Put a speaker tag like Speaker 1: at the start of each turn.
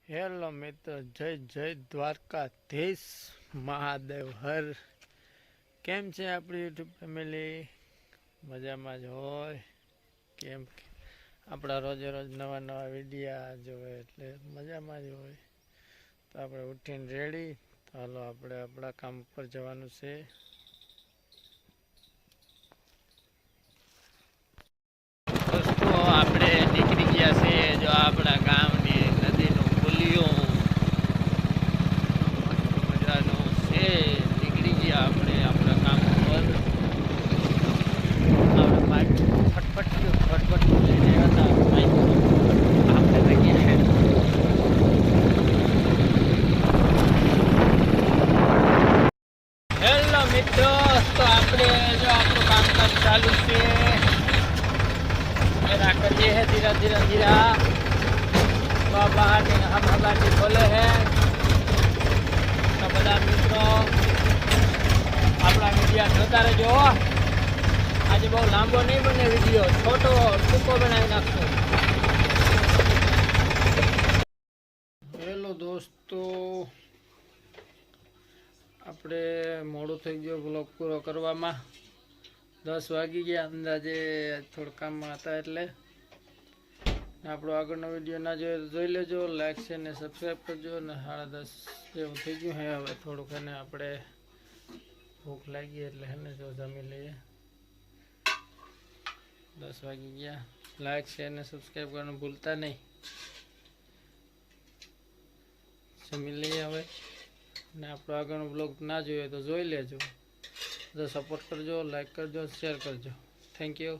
Speaker 1: Hello મિત્ર, જય જય દ્વારકાધીશ મહાદેવ હર. કેમ છે આપણી યુટ્યુબ ફેમિલી? મજામાં જ હોય. કેમ આપણા રોજે રોજ નવા નવા વિડીયા જોવે એટલે મજામાં જ હોય. તો આપણે ઉઠીને રેડી, તો હાલો આપણે આપણા કામ ઉપર જવાનું છે. દોસ્તો આપણે નીકળી ગયા છે જો આપણા ગામની નદીનું પુલિયું મજાનું છે. નીકળી ગયા આપણે આપણા કામ ઉપર. આપણે બાઇક ફટફટ લઈને હતા. બાઇક આપણે લગી છે. હેલો મિત્રો, તો આપણે જો આપણું કામકાજ ચાલુ છે. मेरा करिए है धीरा धीरा धीरा बाहर हम हमारी खोले हैं तो બધા મિત્રો આપણા વિડીયો જોતા રહેજો. આજે બહુ લાંબો નહીં બને વિડીયો, છોટો ટૂંકો બનાવી નાખશો. હેલો દોસ્તો, આપણે મોડું થઈ ગયું બ્લોગ પૂરો કરવામાં. 10 વાગી ગયા અંદાજે. થોડું કામમાં હતા એટલે. આપણો આગળનો વિડીયો ના જોઈએ તો જોઈ લેજો, લાઈક છે ને સબસ્ક્રાઈબ કરજો. અને 10:30 જેવું થઈ ગયું હે. હવે થોડુંક એને આપણે ભૂખ લાગી એટલે એને જો જમી લઈએ. 10 વાગી ગયા. લાઈક છે ને સબસ્ક્રાઈબ કરવાનું ભૂલતા નહીં. જમી લઈએ હવે. ને આપણો આગળનો બ્લોગ ના જોઈએ તો જોઈ લેજો. તો સપોર્ટ કરજો, લાઈક કરજો, શેર કરજો. Thank you.